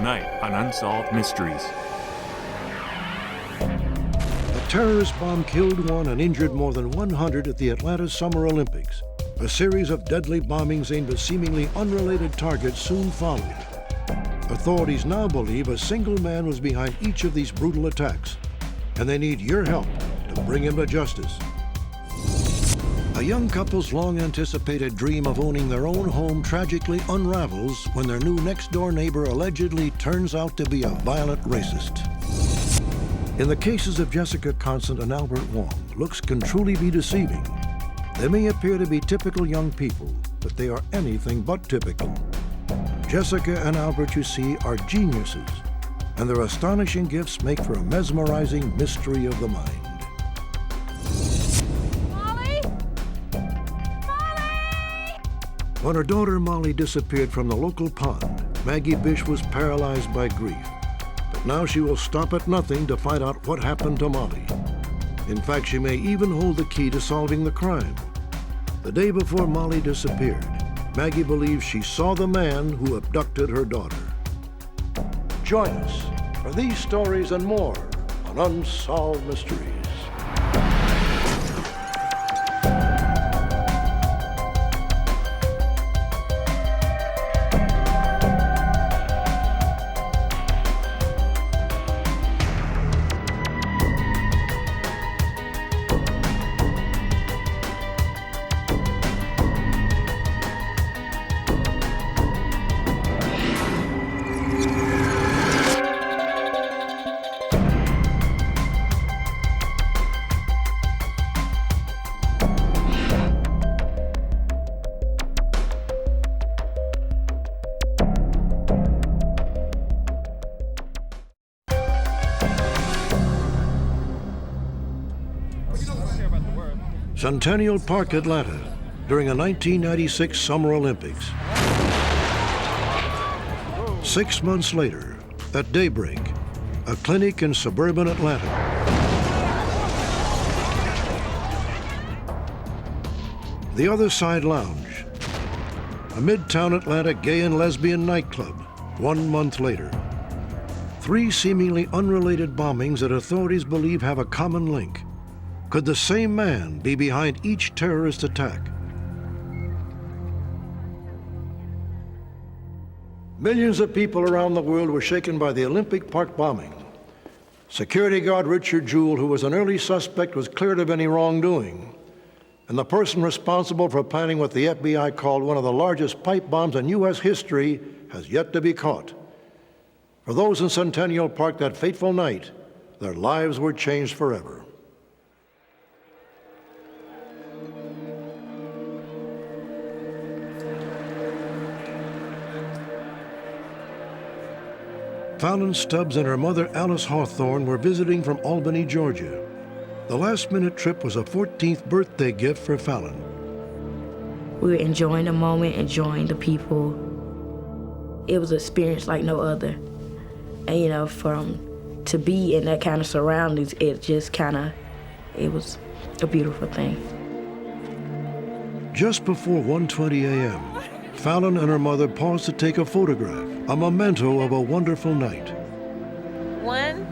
Tonight on Unsolved Mysteries. A terrorist bomb killed one and injured more than 100 at the Atlanta Summer Olympics. A series of deadly bombings aimed at seemingly unrelated targets soon followed. Authorities now believe a single man was behind each of these brutal attacks, and they need your help to bring him to justice. A young couple's long-anticipated dream of owning their own home tragically unravels when their new next-door neighbor allegedly turns out to be a violent racist. In the cases of Jessica Constant and Albert Wong, looks can truly be deceiving. They may appear to be typical young people, but they are anything but typical. Jessica and Albert, you see, are geniuses, and their astonishing gifts make for a mesmerizing mystery of the mind. When her daughter Molly disappeared from the local pond, Maggie Bish was paralyzed by grief. But now she will stop at nothing to find out what happened to Molly. In fact, she may even hold the key to solving the crime. The day before Molly disappeared, Maggie believes she saw the man who abducted her daughter. Join us for these stories and more on Unsolved Mysteries. Centennial Park, Atlanta, during a 1996 Summer Olympics. 6 months later, at daybreak, a clinic in suburban Atlanta. The Other Side Lounge, a midtown Atlanta gay and lesbian nightclub, 1 month later. 3 seemingly unrelated bombings that authorities believe have a common link. Could the same man be behind each terrorist attack? Millions of people around the world were shaken by the Olympic Park bombing. Security guard Richard Jewell, who was an early suspect, was cleared of any wrongdoing. And the person responsible for planning what the FBI called one of the largest pipe bombs in U.S. history has yet to be caught. For those in Centennial Park that fateful night, their lives were changed forever. Fallon Stubbs and her mother, Alice Hawthorne, were visiting from Albany, Georgia. The last-minute trip was a 14th birthday gift for Fallon. We were enjoying the moment, enjoying the people. It was an experience like no other. And, you know, to be in that kind of surroundings, it was a beautiful thing. Just before 1:20 a.m., Fallon and her mother paused to take a photograph, a memento of a wonderful night. 1,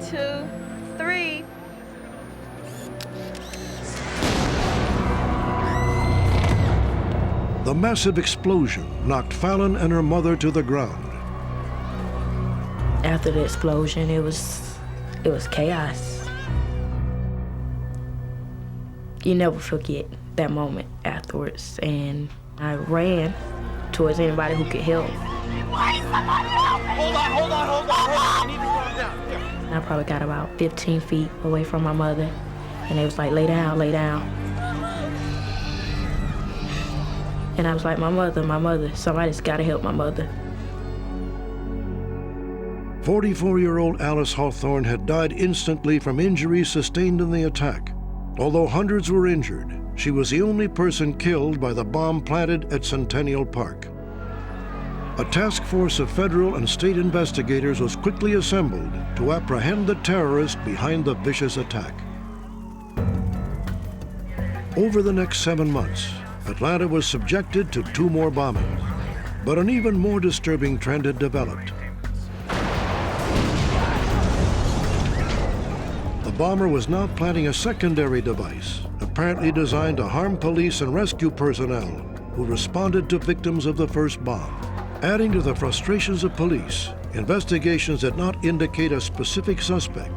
2, 3. The massive explosion knocked Fallon and her mother to the ground. After the explosion, it was chaos. You never forget that moment afterwards, and I ran towards anybody who could help. Hold on. I need to calm down. Here. I probably got about 15 feet away from my mother, and they was like, lay down. And I was like, my mother, somebody's gotta help my mother. 44-year-old Alice Hawthorne had died instantly from injuries sustained in the attack. Although hundreds were injured, she was the only person killed by the bomb planted at Centennial Park. A task force of federal and state investigators was quickly assembled to apprehend the terrorist behind the vicious attack. Over the next 7 months, Atlanta was subjected to 2 more bombings, but an even more disturbing trend had developed. bomber was now planting a secondary device, apparently designed to harm police and rescue personnel who responded to victims of the first bomb. Adding to the frustrations of police, investigations did not indicate a specific suspect.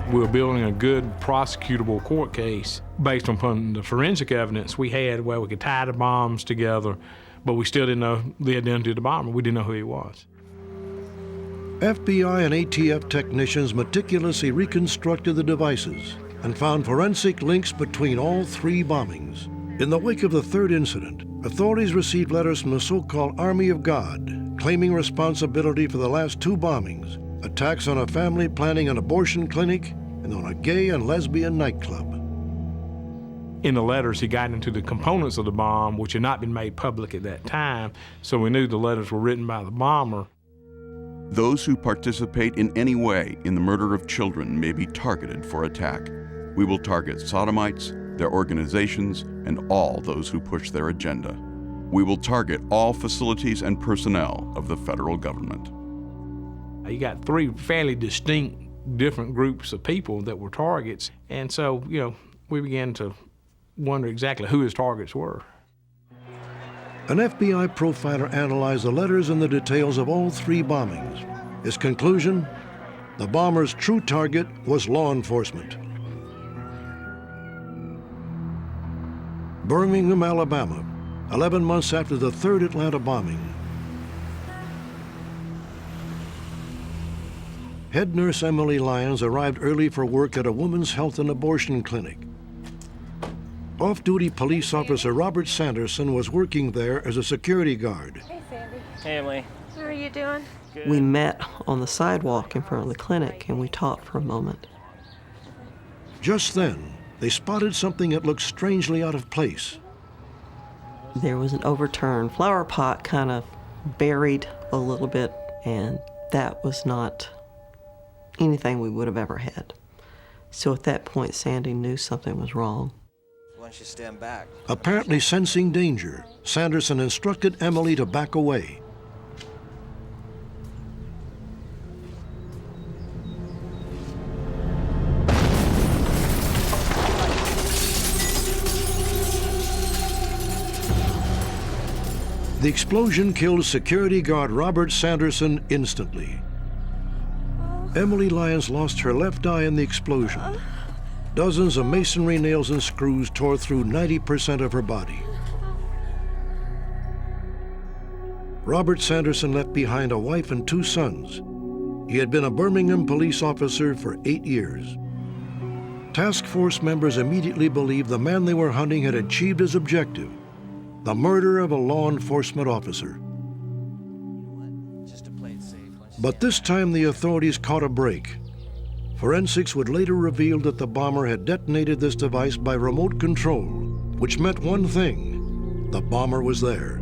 We were building a good prosecutable court case based upon the forensic evidence we had where we could tie the bombs together, but we still didn't know the identity of the bomber. We didn't know who he was. FBI and ATF technicians meticulously reconstructed the devices and found forensic links between all three bombings. In the wake of the third incident, authorities received letters from the so-called Army of God claiming responsibility for the last two bombings, attacks on a family planning an abortion clinic and on a gay and lesbian nightclub. In the letters, he got into the components of the bomb, which had not been made public at that time, so we knew the letters were written by the bomber. Those who participate in any way in the murder of children may be targeted for attack. We will target sodomites, their organizations, and all those who push their agenda. We will target all facilities and personnel of the federal government. You got three fairly distinct, different groups of people that were targets, and so, we began to wonder exactly who his targets were. An FBI profiler analyzed the letters and the details of all three bombings. His conclusion? The bomber's true target was law enforcement. Birmingham, Alabama, 11 months after the third Atlanta bombing. Head nurse Emily Lyons arrived early for work at a women's health and abortion clinic. Off-duty police officer Robert Sanderson was working there as a security guard. Hey, Sandy. Hey, Emily. How are you doing? Good. We met on the sidewalk in front of the clinic and we talked for a moment. Just then, they spotted something that looked strangely out of place. There was an overturned flower pot kind of buried a little bit, and that was not anything we would have ever had. So at that point, Sandy knew something was wrong. Why don't you stand back? Apparently sensing danger, Sanderson instructed Emily to back away. The explosion killed security guard Robert Sanderson instantly. Emily Lyons lost her left eye in the explosion. Dozens of masonry nails and screws tore through 90% of her body. Robert Sanderson left behind a wife and two sons. He had been a Birmingham police officer for 8 years. Task force members immediately believed the man they were hunting had achieved his objective, the murder of a law enforcement officer. Just to play it safe. But this time the authorities caught a break. Forensics would later reveal that the bomber had detonated this device by remote control, which meant one thing: the bomber was there.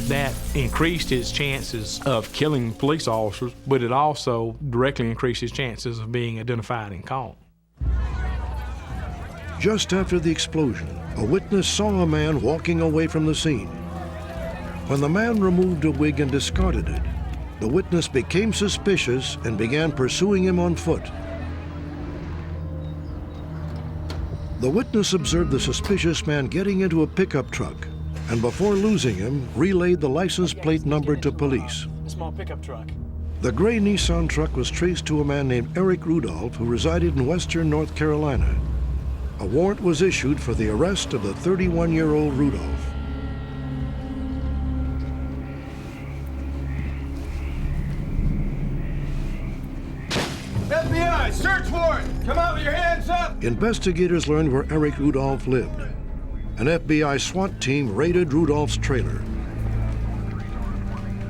That increased his chances of killing police officers, but it also directly increased his chances of being identified and caught. Just after the explosion, a witness saw a man walking away from the scene. When the man removed a wig and discarded it, the witness became suspicious and began pursuing him on foot. The witness observed the suspicious man getting into a pickup truck, and before losing him, relayed the license plate number to police. A small pickup truck. The gray Nissan truck was traced to a man named Eric Rudolph, who resided in western North Carolina. A warrant was issued for the arrest of the 31-year-old Rudolph. FBI, search warrant! Come out with your hands up! Investigators learned where Eric Rudolph lived. An FBI SWAT team raided Rudolph's trailer.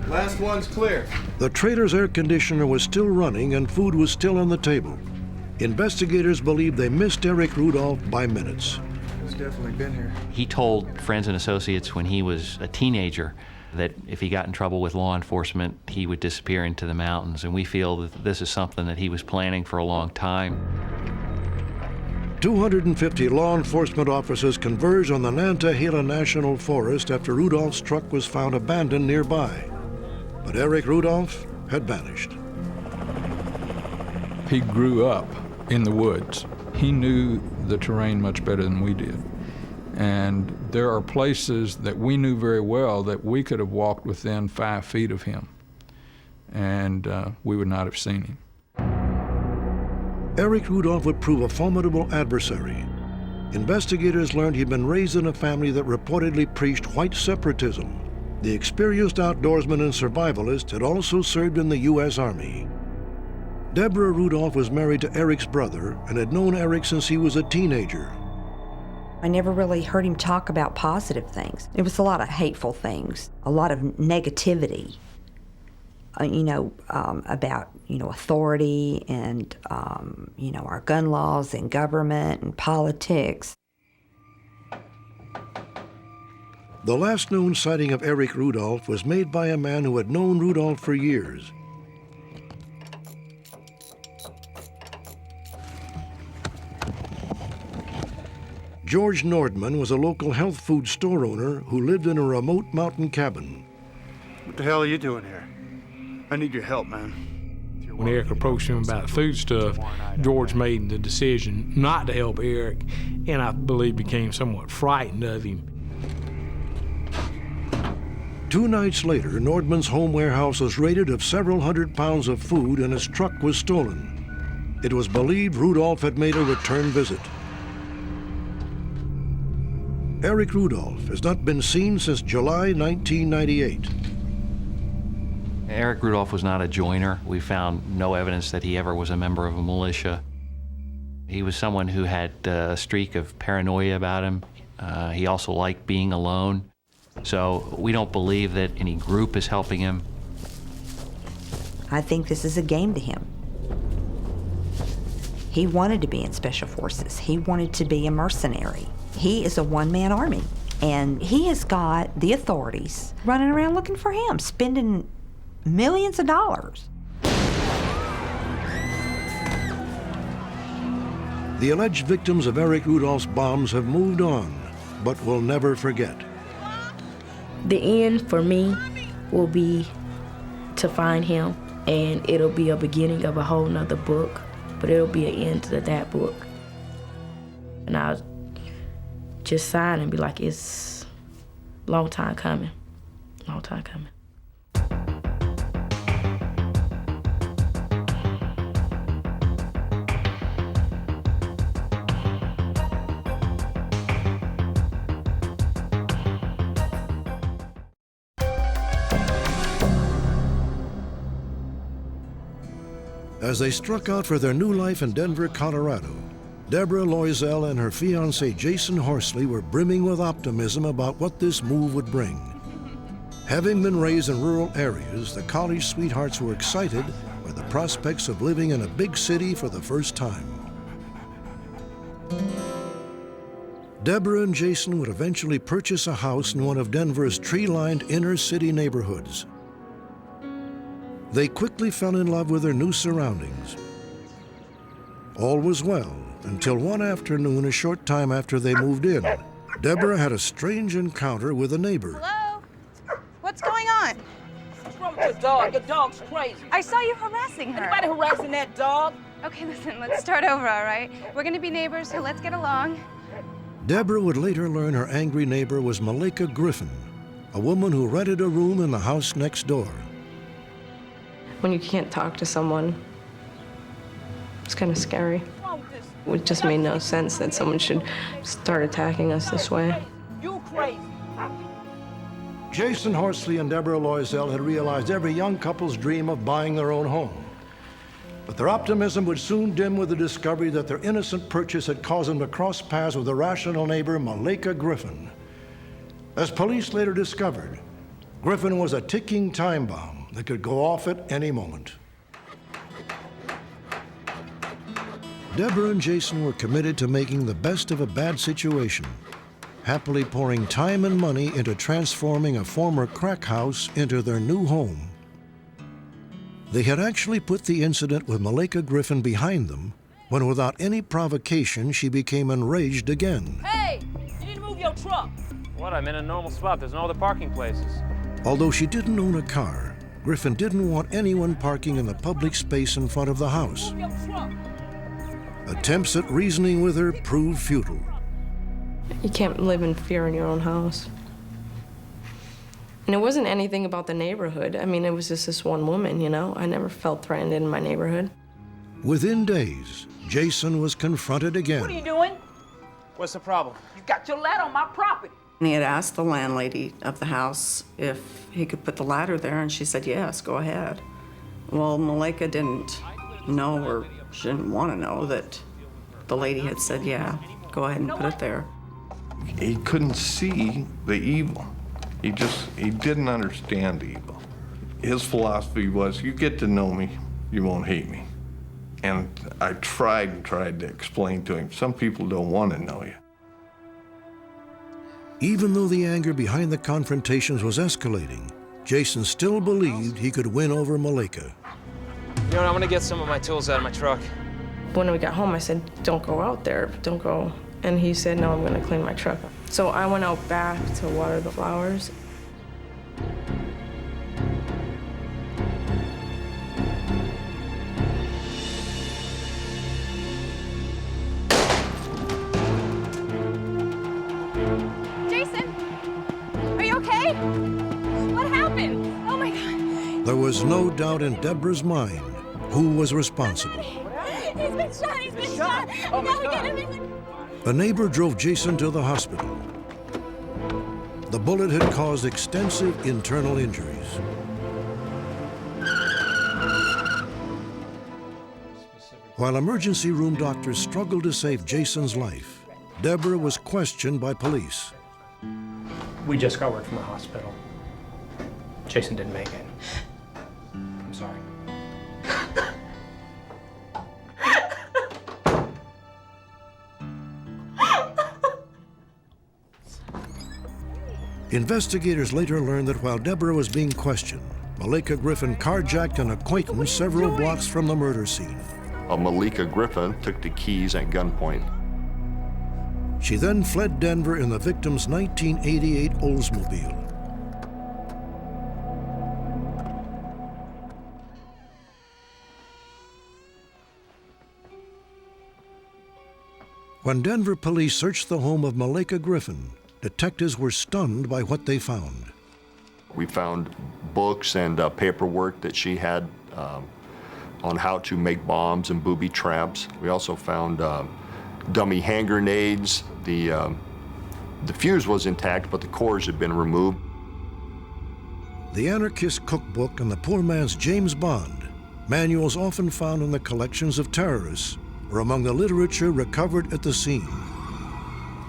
Last one's clear. The trailer's air conditioner was still running and food was still on the table. Investigators believe they missed Eric Rudolph by minutes. He's definitely been here. He told friends and associates when he was a teenager that if he got in trouble with law enforcement, he would disappear into the mountains, and we feel that this is something that he was planning for a long time. 250 law enforcement officers converged on the Nantahala National Forest after Rudolph's truck was found abandoned nearby. But Eric Rudolph had vanished. He grew up in the woods. He knew the terrain much better than we did. And there are places that we knew very well that we could have walked within 5 feet of him, and we would not have seen him. Eric Rudolph would prove a formidable adversary. Investigators learned he'd been raised in a family that reportedly preached white separatism. The experienced outdoorsman and survivalist had also served in the U.S. Army. Deborah Rudolph was married to Eric's brother and had known Eric since he was a teenager. I never really heard him talk about positive things. It was a lot of hateful things, a lot of negativity, about, authority and, our gun laws and government and politics. The last known sighting of Eric Rudolph was made by a man who had known Rudolph for years. George Nordman was a local health food store owner who lived in a remote mountain cabin. What the hell are you doing here? I need your help, man. When Eric approached him about food stuff, George made the decision not to help Eric, and I believe became somewhat frightened of him. 2 nights later, Nordman's home warehouse was raided of several hundred pounds of food and his truck was stolen. It was believed Rudolph had made a return visit. Eric Rudolph has not been seen since July 1998. Eric Rudolph was not a joiner. We found no evidence that he ever was a member of a militia. He was someone who had a streak of paranoia about him. He also liked being alone. So we don't believe that any group is helping him. I think this is a game to him. He wanted to be in Special Forces. He wanted to be a mercenary. He is a one-man army, and he has got the authorities running around looking for him, spending millions of dollars. The alleged victims of Eric Rudolph's bombs have moved on, but will never forget. The end for me will be to find him, and it'll be a beginning of a whole nother book, but it'll be an end to that book. And I'll just sign and be like, it's a long time coming, long time coming. As they struck out for their new life in Denver, Colorado, Deborah, Loiselle, and her fiancé Jason Horsley were brimming with optimism about what this move would bring. Having been raised in rural areas, the college sweethearts were excited by the prospects of living in a big city for the first time. Deborah and Jason would eventually purchase a house in one of Denver's tree-lined inner city neighborhoods. They quickly fell in love with their new surroundings. All was well until one afternoon, a short time after they moved in, Deborah had a strange encounter with a neighbor. Hello? What's going on? What's wrong with your dog? Your dog's crazy. I saw you harassing her. Anybody harassing that dog? Okay, listen, let's start over, all right? We're gonna be neighbors, so let's get along. Deborah would later learn her angry neighbor was Malika Griffin, a woman who rented a room in the house next door. When you can't talk to someone, it's kind of scary. It just made no sense that someone should start attacking us this way. You crazy. Jason Horsley and Deborah Loiselle had realized every young couple's dream of buying their own home. But their optimism would soon dim with the discovery that their innocent purchase had caused them to cross paths with a rational neighbor, Malika Griffin. As police later discovered, Griffin was a ticking time bomb that could go off at any moment. Deborah and Jason were committed to making the best of a bad situation, happily pouring time and money into transforming a former crack house into their new home. They had actually put the incident with Malika Griffin behind them when, without any provocation, she became enraged again. Hey, you need to move your truck. What? I'm in a normal spot. There's no other parking places. Although she didn't own a car, Griffin didn't want anyone parking in the public space in front of the house. Attempts at reasoning with her proved futile. You can't live in fear in your own house. And it wasn't anything about the neighborhood. I mean, it was just this one woman, you know? I never felt threatened in my neighborhood. Within days, Jason was confronted again. What are you doing? What's the problem? You got your ladder on my property. He had asked the landlady of the house if he could put the ladder there, and she said, yes, go ahead. Well, Malika didn't know, or she didn't want to know, that the lady had said, yeah, go ahead and put it there. He couldn't see the evil. He didn't understand evil. His philosophy was, you get to know me, you won't hate me. And I tried to explain to him, some people don't want to know you. Even though the anger behind the confrontations was escalating, Jason still believed he could win over Malika. You know what, I'm gonna get some of my tools out of my truck. When we got home, I said, don't go out there, don't go. And he said, no, I'm gonna clean my truck. So I went out back to water the flowers. Jason, are you okay? What happened? Oh my God. There was no doubt in Deborah's mind who was responsible. He's been shot. He's been shot. Oh We my gotta God. get him. A neighbor drove Jason to the hospital. The bullet had caused extensive internal injuries. While emergency room doctors struggled to save Jason's life, Deborah was questioned by police. We just got word from the hospital. Jason didn't make it. I'm sorry. Investigators later learned that while Deborah was being questioned, Malika Griffin carjacked an acquaintance several blocks from the murder scene. Malika Griffin took the keys at gunpoint. She then fled Denver in the victim's 1988 Oldsmobile. When Denver police searched the home of Malika Griffin, detectives were stunned by what they found. We found books and paperwork that she had on how to make bombs and booby traps. We also found dummy hand grenades. The fuse was intact, but the cores had been removed. The Anarchist Cookbook and the Poor Man's James Bond, manuals often found in the collections of terrorists, were among the literature recovered at the scene.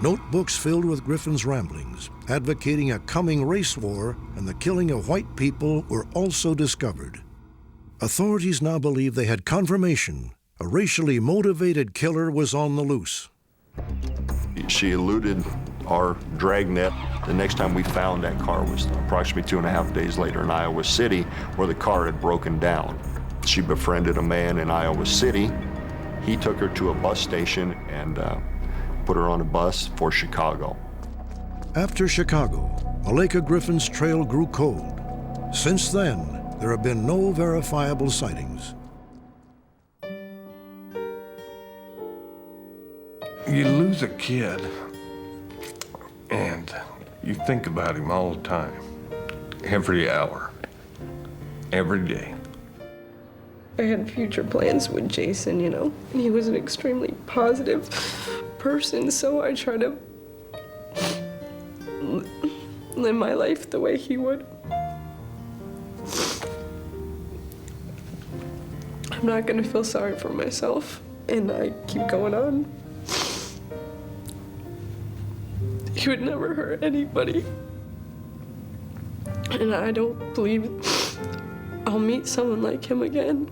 Notebooks filled with Griffin's ramblings, advocating a coming race war and the killing of white people, were also discovered. Authorities now believe they had confirmation a racially motivated killer was on the loose. She eluded our dragnet. The next time we found that car was approximately 2.5 days later in Iowa City, where the car had broken down. She befriended a man in Iowa City. He took her to a bus station and put her on a bus for Chicago. After Chicago, Malika Griffin's trail grew cold. Since then, there have been no verifiable sightings. You lose a kid, and you think about him all the time, every hour, every day. I had future plans with Jason, you know. He was an extremely positive person, so I try to live my life the way he would. I'm not gonna feel sorry for myself, and I keep going on. He would never hurt anybody. And I don't believe I'll meet someone like him again.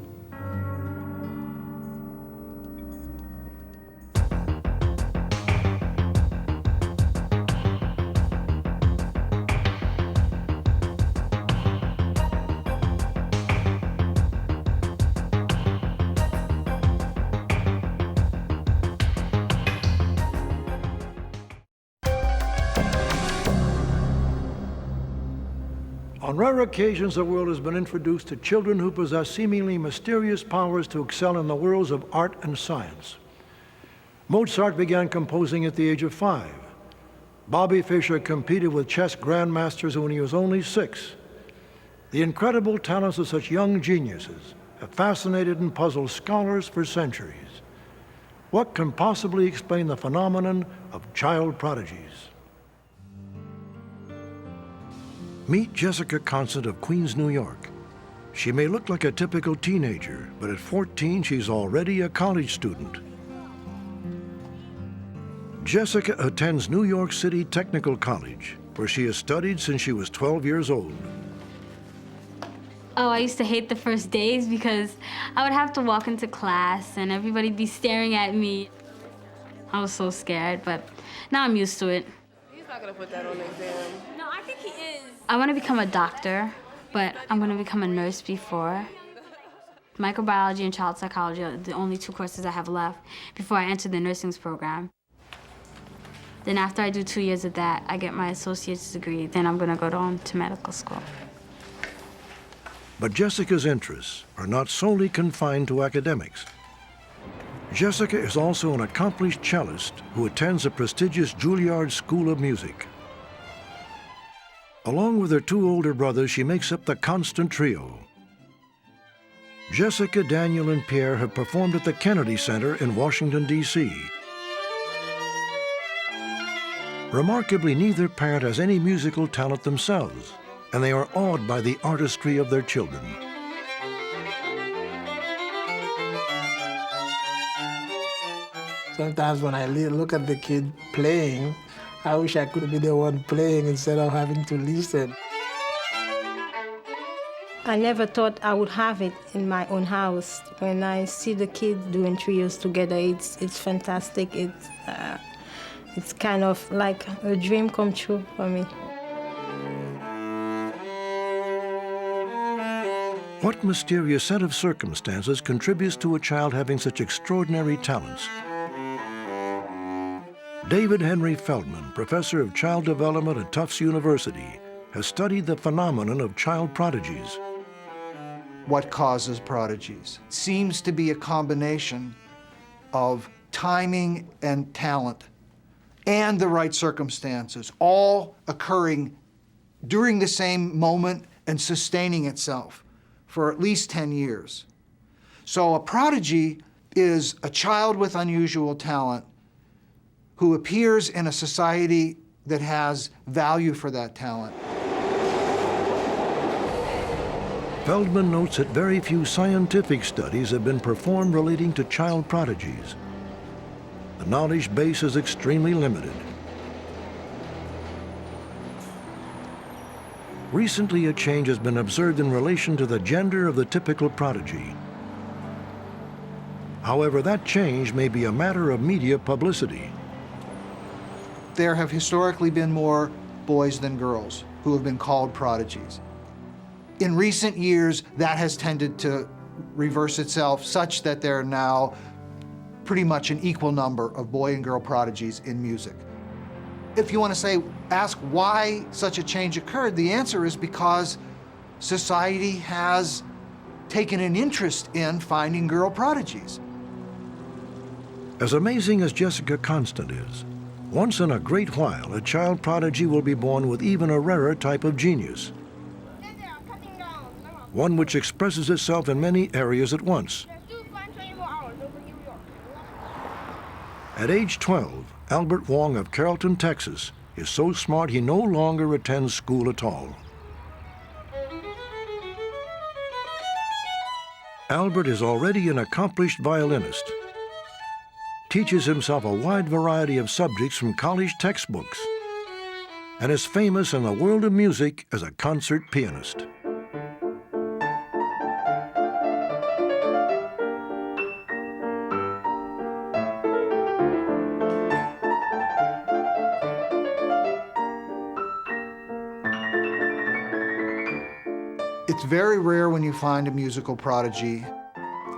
On rare occasions, the world has been introduced to children who possess seemingly mysterious powers to excel in the worlds of art and science. Mozart began composing at the age of 5. Bobby Fischer competed with chess grandmasters when he was only 6. The incredible talents of such young geniuses have fascinated and puzzled scholars for centuries. What can possibly explain the phenomenon of child prodigies? Meet Jessica Constant of Queens, New York. She may look like a typical teenager, but at 14, she's already a college student. Jessica attends New York City Technical College, where she has studied since she was 12 years old. Oh, I used to hate the first days because I would have to walk into class and everybody'd be staring at me. I was so scared, but now I'm used to it. He's not gonna put that on the exam. No, I think he is. I want to become a doctor, but I'm going to become a nurse before. Microbiology and child psychology are the only 2 courses I have left before I enter the nursing program. Then after I do 2 years of that, I get my associate's degree. Then I'm going to go on to medical school. But Jessica's interests are not solely confined to academics. Jessica is also an accomplished cellist who attends the prestigious Juilliard School of Music. Along with her 2 older brothers, she makes up the Constant Trio. Jessica, Daniel, and Pierre have performed at the Kennedy Center in Washington, D.C. Remarkably, neither parent has any musical talent themselves, and they are awed by the artistry of their children. Sometimes when I look at the kid playing, I wish I could be the one playing instead of having to listen. I never thought I would have it in my own house. When I see the kids doing trios together, it's fantastic. It's kind of like a dream come true for me. What mysterious set of circumstances contributes to a child having such extraordinary talents? David Henry Feldman, professor of child development at Tufts University, has studied the phenomenon of child prodigies. What causes prodigies? Seems to be a combination of timing and talent and the right circumstances, all occurring during the same moment and sustaining itself for at least 10 years. So a prodigy is a child with unusual talent who appears in a society that has value for that talent. Feldman notes that very few scientific studies have been performed relating to child prodigies. The knowledge base is extremely limited. Recently, a change has been observed in relation to the gender of the typical prodigy. However, that change may be a matter of media publicity. There have historically been more boys than girls who have been called prodigies. In recent years, that has tended to reverse itself such that there are now pretty much an equal number of boy and girl prodigies in music. If you want to ask why such a change occurred, the answer is because society has taken an interest in finding girl prodigies. As amazing as Jessica Constant is, once in a great while, a child prodigy will be born with even a rarer type of genius. One which expresses itself in many areas at once. At age 12, Albert Wong of Carrollton, Texas, is so smart he no longer attends school at all. Albert is already an accomplished violinist, teaches himself a wide variety of subjects from college textbooks, and is famous in the world of music as a concert pianist. It's very rare when you find a musical prodigy.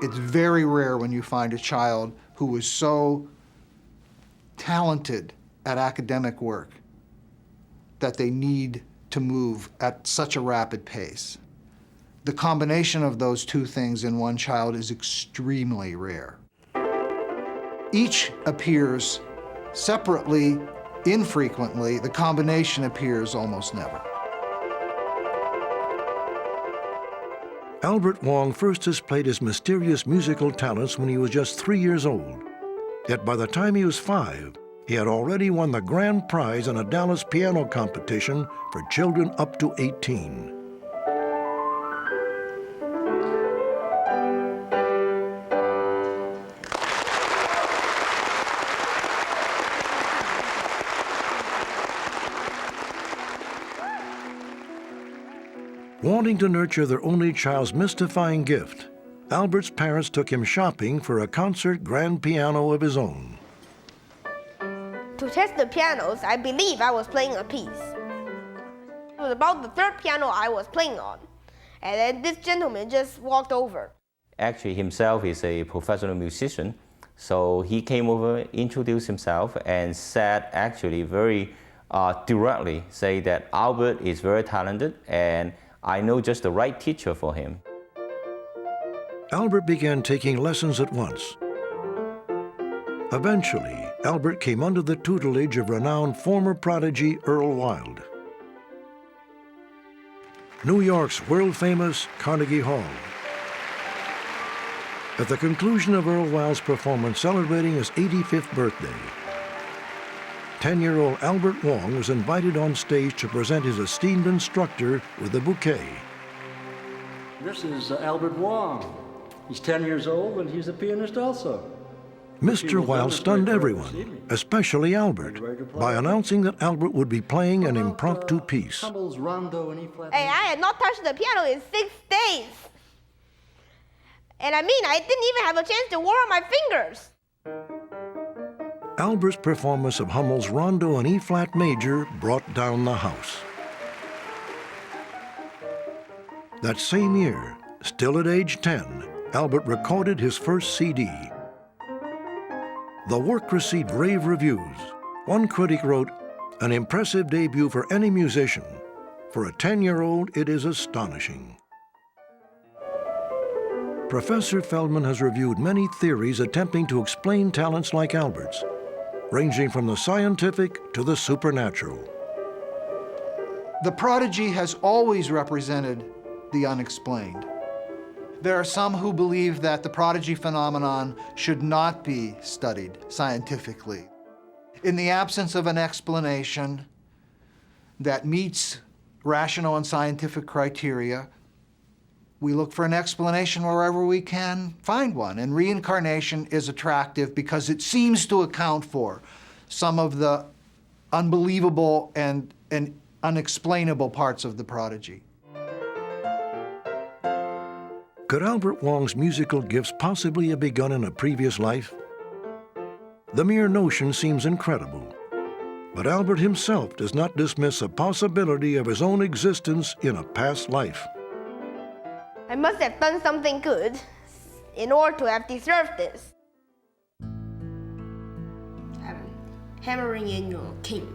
It's very rare when you find a child who is so talented at academic work that they need to move at such a rapid pace. The combination of those two things in one child is extremely rare. Each appears separately, infrequently. The combination appears almost never. Albert Wong first displayed his mysterious musical talents when he was just 3 years old. Yet by the time he was 5, he had already won the grand prize in a Dallas piano competition for children up to 18. Wanting to nurture their only child's mystifying gift, Albert's parents took him shopping for a concert grand piano of his own. To test the pianos, I believe I was playing a piece. It was about the third piano I was playing on, and then this gentleman just walked over. Actually, himself is a professional musician, so he came over, introduced himself, and said actually very directly, say that Albert is very talented, and I know just the right teacher for him. Albert began taking lessons at once. Eventually, Albert came under the tutelage of renowned former prodigy Earl Wild. New York's world-famous Carnegie Hall. At the conclusion of Earl Wild's performance celebrating his 85th birthday, 10-year-old Albert Wong was invited on stage to present his esteemed instructor with a bouquet. This is Albert Wong. He's 10 years old and he's a pianist also. Mr. Wild stunned everyone, especially Albert, by announcing that Albert would be playing an impromptu piece. Hey, I had not touched the piano in 6 days. And I mean, I didn't even have a chance to warm my fingers. Albert's performance of Hummel's Rondo in E-flat major brought down the house. That same year, still at age 10, Albert recorded his first CD. The work received rave reviews. One critic wrote, "An impressive debut for any musician. For a 10-year-old, it is astonishing." Professor Feldman has reviewed many theories attempting to explain talents like Albert's, ranging from the scientific to the supernatural. The prodigy has always represented the unexplained. There are some who believe that the prodigy phenomenon should not be studied scientifically. In the absence of an explanation that meets rational and scientific criteria, we look for an explanation wherever we can find one. And reincarnation is attractive because it seems to account for some of the unbelievable and unexplainable parts of the prodigy. Could Albert Wong's musical gifts possibly have begun in a previous life? The mere notion seems incredible, but Albert himself does not dismiss a possibility of his own existence in a past life. I must have done something good in order to have deserved this. I'm hammering in your king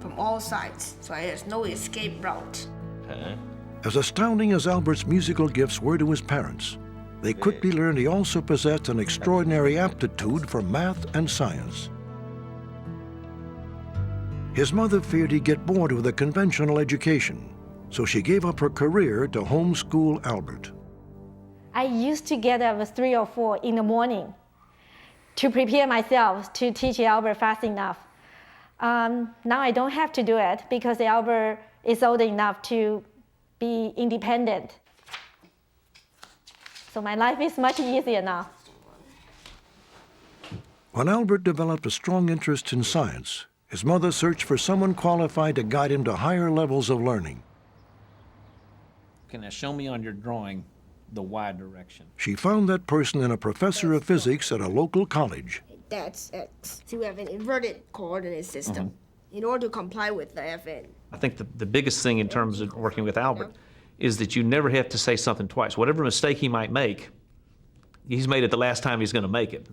from all sides, so there's no escape route. As astounding as Albert's musical gifts were to his parents, they quickly learned he also possessed an extraordinary aptitude for math and science. His mother feared he'd get bored with a conventional education, so she gave up her career to homeschool Albert. I used to get up at 3 or 4 in the morning to prepare myself to teach Albert fast enough. Now I don't have to do it because Albert is old enough to be independent. So my life is much easier now. When Albert developed a strong interest in science, his mother searched for someone qualified to guide him to higher levels of learning. Okay, now show me on your drawing the Y direction. She found that person in a professor of physics at a local college. That's X. So we have an inverted coordinate system in order to comply with the FN. I think the biggest thing in terms of working with Albert is that you never have to say something twice. Whatever mistake he might make, he's made it the last time he's going to make it.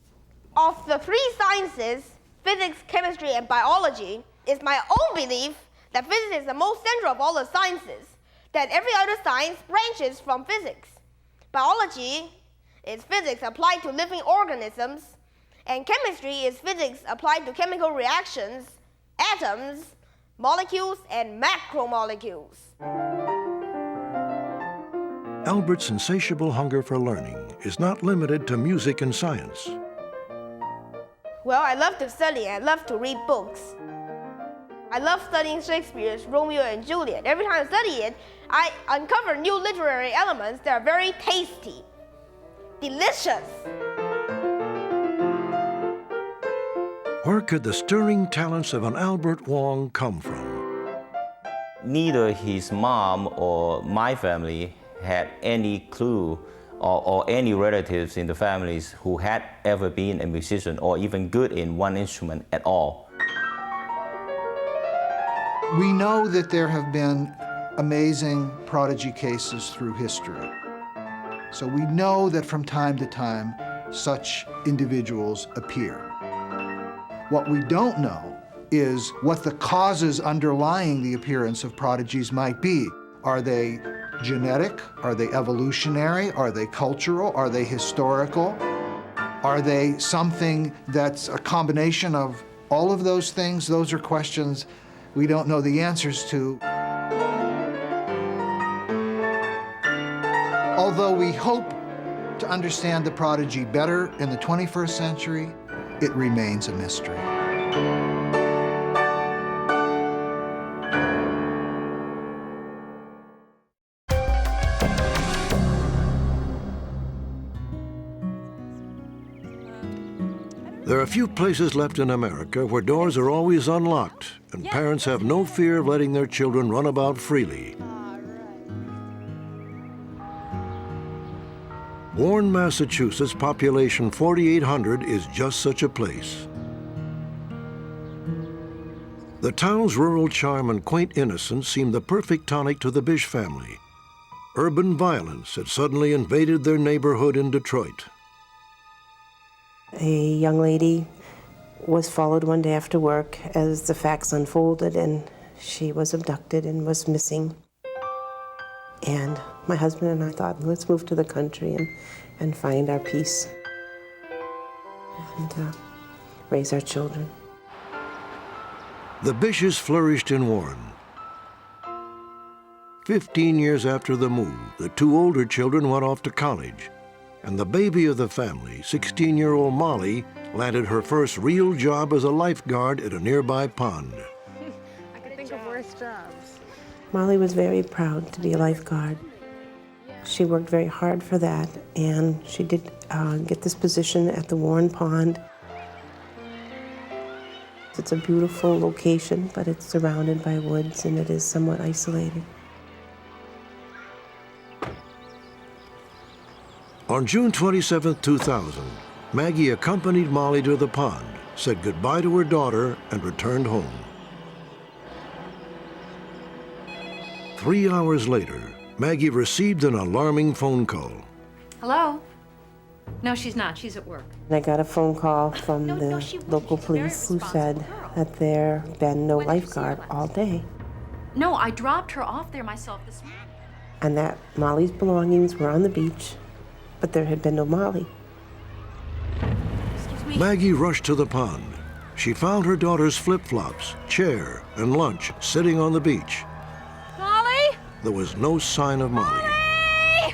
Of the 3 sciences, physics, chemistry, and biology, it's my own belief that physics is the most central of all the sciences, that every other science branches from physics. Biology is physics applied to living organisms, and chemistry is physics applied to chemical reactions, atoms, molecules, and macromolecules. Albert's insatiable hunger for learning is not limited to music and science. Well, I love to study. I love to read books. I love studying Shakespeare's Romeo and Juliet. Every time I study it, I uncover new literary elements that are very tasty, delicious. Where could the stirring talents of an Albert Wong come from? Neither his mom or my family had any clue or any relatives in the families who had ever been a musician or even good in one instrument at all. We know that there have been amazing prodigy cases through history. So we know that from time to time, such individuals appear. What we don't know is what the causes underlying the appearance of prodigies might be. Are they genetic? Are they evolutionary? Are they cultural? Are they historical? Are they something that's a combination of all of those things? Those are questions we don't know the answers to. Although we hope to understand the prodigy better in the 21st century, it remains a mystery. There are few places left in America where doors are always unlocked and parents have no fear of letting their children run about freely. Warren, Massachusetts, population 4,800, is just such a place. The town's rural charm and quaint innocence seemed the perfect tonic to the Bish family. Urban violence had suddenly invaded their neighborhood in Detroit. A young lady was followed one day after work as the facts unfolded, and she was abducted and was missing. And my husband and I thought, let's move to the country and find our peace and raise our children. The Bishes flourished in Warren. 15 years after the move, the two older children went off to college, and the baby of the family, 16-year-old Molly, landed her first real job as a lifeguard at a nearby pond. I could think of worse jobs. Molly was very proud to be a lifeguard. She worked very hard for that, and she did get this position at the Warren Pond. It's a beautiful location, but it's surrounded by woods, and it is somewhat isolated. On June 27, 2000, Maggie accompanied Molly to the pond, said goodbye to her daughter, and returned home. 3 hours later, Maggie received an alarming phone call. Hello? No, she's not. She's at work. And I got a phone call from the local police who said that there had been no lifeguard all day, No, I dropped her off there myself this morning. and that Molly's belongings were on the beach, but there had been no Molly. Maggie rushed to the pond. She found her daughter's flip-flops, chair, and lunch sitting on the beach. Molly? There was no sign of Molly.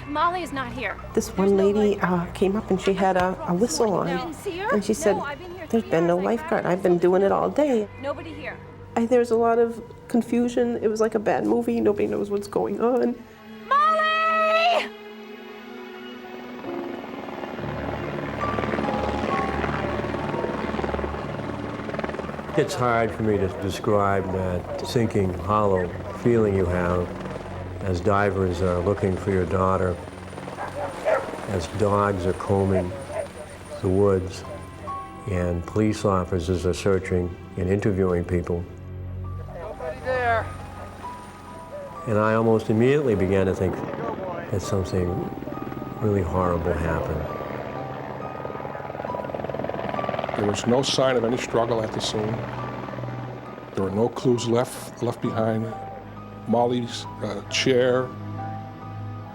Molly is not here. This one lady came up and she had a whistle on, You didn't see her? and she said, No, I've been here there's 3 been no hours. I lifeguard. heard I've been doing it all day. Nobody here. There's a lot of confusion. It was like a bad movie. Nobody knows what's going on. Molly! It's hard for me to describe that sinking, hollow feeling you have as divers are looking for your daughter, as dogs are combing the woods, and police officers are searching and interviewing people. Nobody there. And I almost immediately began to think that something really horrible happened. There was no sign of any struggle at the scene. There were no clues left behind. Molly's chair,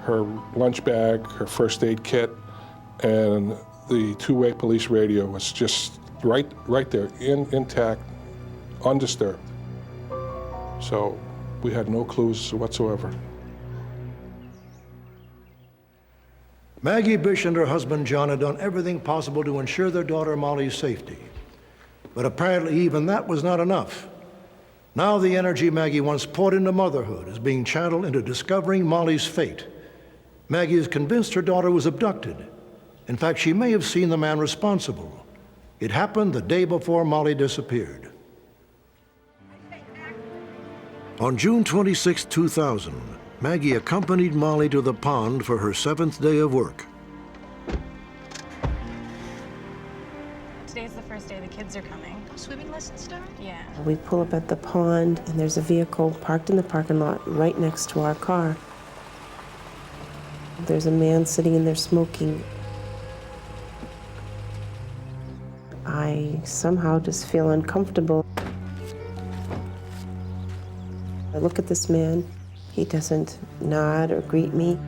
her lunch bag, her first aid kit, and the two-way police radio was just right there, intact, undisturbed. So we had no clues whatsoever. Maggie Bish and her husband John had done everything possible to ensure their daughter Molly's safety. But apparently even that was not enough. Now the energy Maggie once poured into motherhood is being channeled into discovering Molly's fate. Maggie is convinced her daughter was abducted. In fact, she may have seen the man responsible. It happened the day before Molly disappeared. On June 26, 2000, Maggie accompanied Molly to the pond for her 7th day of work. Today's the first day the kids are coming. Swimming lessons start? Yeah. We pull up at the pond, and there's a vehicle parked in the parking lot right next to our car. There's a man sitting in there smoking. I somehow just feel uncomfortable. I look at this man. He doesn't nod or greet me.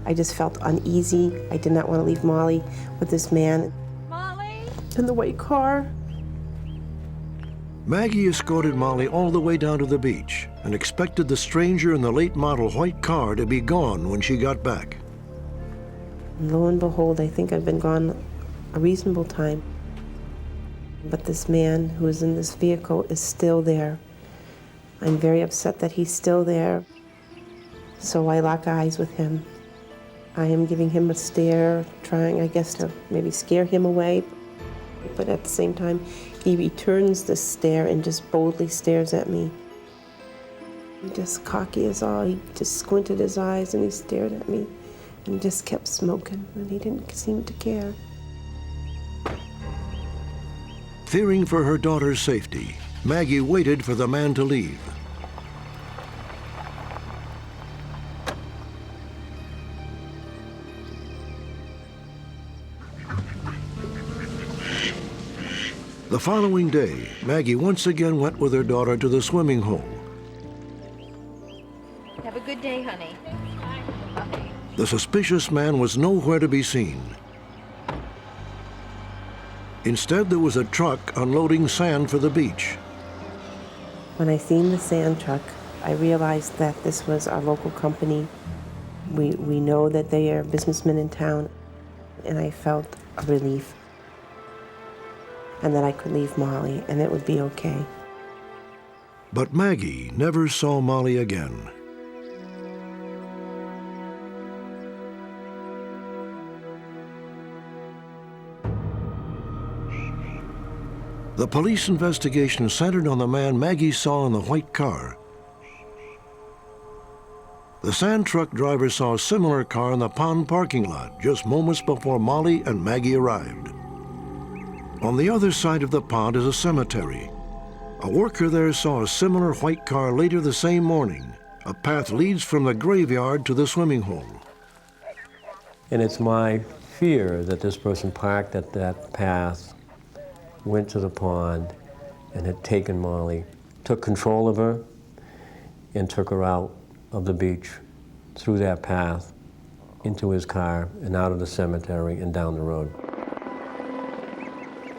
I just felt uneasy. I did not want to leave Molly with this man. Molly! In the white car. Maggie escorted Molly all the way down to the beach and expected the stranger in the late model white car to be gone when she got back. And lo and behold, I think I've been gone a reasonable time. But this man who is in this vehicle is still there. I'm very upset that he's still there. So I lock eyes with him. I am giving him a stare, trying, I guess, to maybe scare him away. But at the same time, he returns the stare and just boldly stares at me. He just cocky as all. He just squinted his eyes and he stared at me and just kept smoking, and he didn't seem to care. Fearing for her daughter's safety, Maggie waited for the man to leave. The following day, Maggie once again went with her daughter to the swimming hole. Have a good day, honey. Bye. The suspicious man was nowhere to be seen. Instead, there was a truck unloading sand for the beach. When I seen the sand truck, I realized that this was our local company. We know that they are businessmen in town, and I felt a relief. And that I could leave Molly, and it would be okay. But Maggie never saw Molly again. The police investigation centered on the man Maggie saw in the white car. The sand truck driver saw a similar car in the pond parking lot just moments before Molly and Maggie arrived. On the other side of the pond is a cemetery. A worker there saw a similar white car later the same morning. A path leads from the graveyard to the swimming hole. And it's my fear that this person parked at that path, went to the pond, and had taken Molly, took control of her, and took her out of the beach, through that path, into his car, and out of the cemetery, and down the road.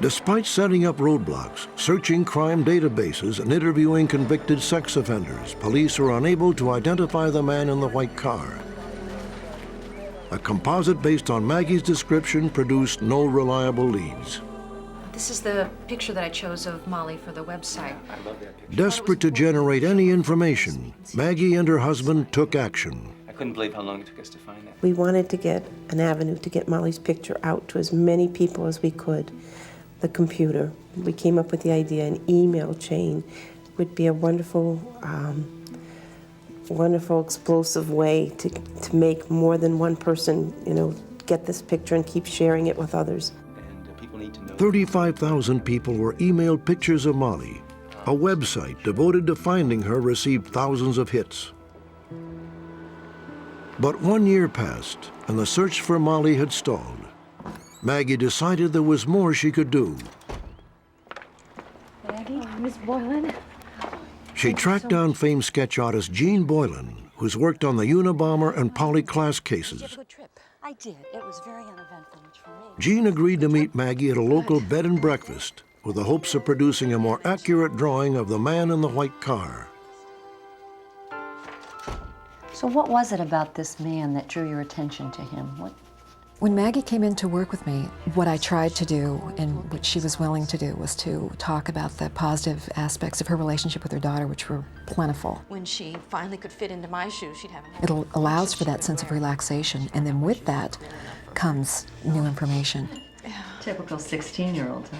Despite setting up roadblocks, searching crime databases, and interviewing convicted sex offenders, police are unable to identify the man in the white car. A composite based on Maggie's description produced no reliable leads. This is the picture that I chose of Molly for the website. I love that picture. Desperate to generate any information, Maggie and her husband took action. I couldn't believe how long it took us to find that. We wanted to get an avenue to get Molly's picture out to as many people as we could. The computer. We came up with the idea an email chain would be a wonderful, wonderful explosive way to make more than one person, get this picture and keep sharing it with others. And people need to know. 35,000 people were emailed pictures of Molly. A website devoted to finding her received thousands of hits. But 1 year passed, and the search for Molly had stalled. Maggie decided there was more she could do. Maggie? Boylan. She tracked down famed sketch artist Jean Boylan, who's worked on the Unabomber and Polly Klaas cases. I did. It was very uneventful for me. Jean agreed to meet Maggie at a local bed and breakfast with the hopes of producing a more accurate drawing of the man in the white car. So what was it about this man that drew your attention to him? When Maggie came in to work with me, what I tried to do, and what she was willing to do, was to talk about the positive aspects of her relationship with her daughter, which were plentiful. When she finally could fit into my shoes, she'd have It allows for that sense of relaxation, and then with that comes new information. Typical 16-year-old, huh?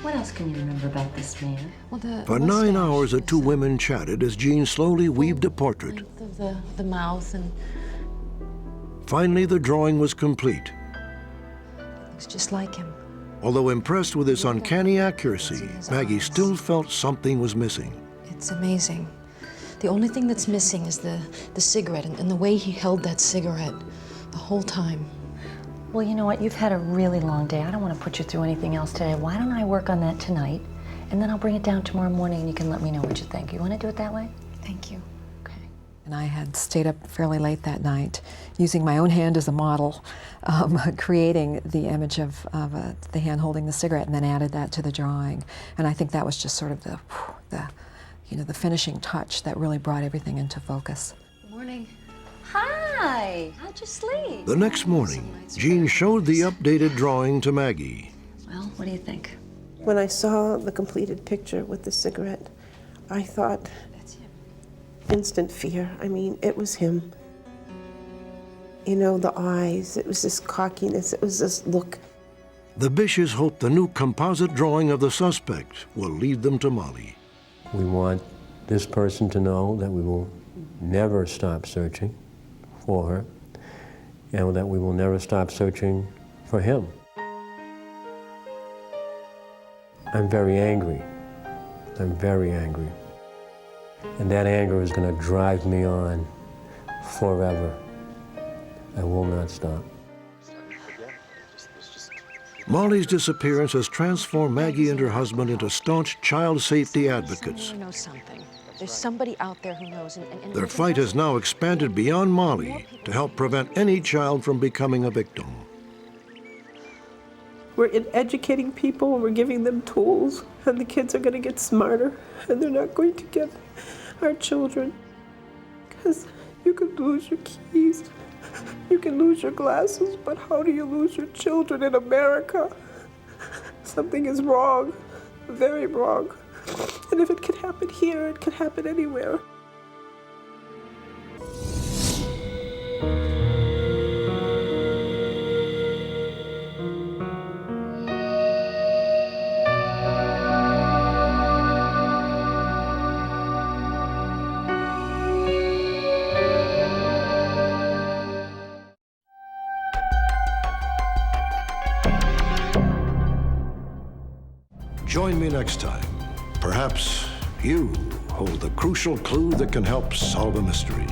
What else can you remember about this man? For 9 hours, the two women chatted as Jean slowly weaved a portrait. Of the mouth and Finally, the drawing was complete. looks just like him. Although impressed with its uncanny accuracy, Maggie still felt something was missing. It's amazing. The only thing that's missing is the cigarette and the way he held that cigarette the whole time. Well, you know what? You've had a really long day. I don't want to put you through anything else today. Why don't I work on that tonight, and then I'll bring it down tomorrow morning, and you can let me know what you think. You want to do it that way? Thank you. And I had stayed up fairly late that night, using my own hand as a model, creating the image of the hand holding the cigarette, and then added that to the drawing. And I think that was just sort of the finishing touch that really brought everything into focus. Good morning. Hi. How'd you sleep? The next morning, Jean showed the updated drawing to Maggie. Well, what do you think? When I saw the completed picture with the cigarette, I thought, instant fear. I mean, it was him. You know, the eyes, it was this cockiness, it was this look. The Bishes hope the new composite drawing of the suspect will lead them to Molly. We want this person to know that we will never stop searching for her, and that we will never stop searching for him. I'm very angry. I'm very angry. And that anger is going to drive me on forever. I will not stop. Molly's disappearance has transformed Maggie and her husband into staunch child safety advocates. You know something. There's somebody out there who knows. And Their fight has now expanded beyond Molly to help prevent any child from becoming a victim. We're educating people, and we're giving them tools, and the kids are going to get smarter, and they're not going to get our children. Because you can lose your keys, you can lose your glasses, but how do you lose your children in America? Something is wrong, very wrong. And if it can happen here, it can happen anywhere. Join me next time. Perhaps you hold the crucial clue that can help solve a mystery.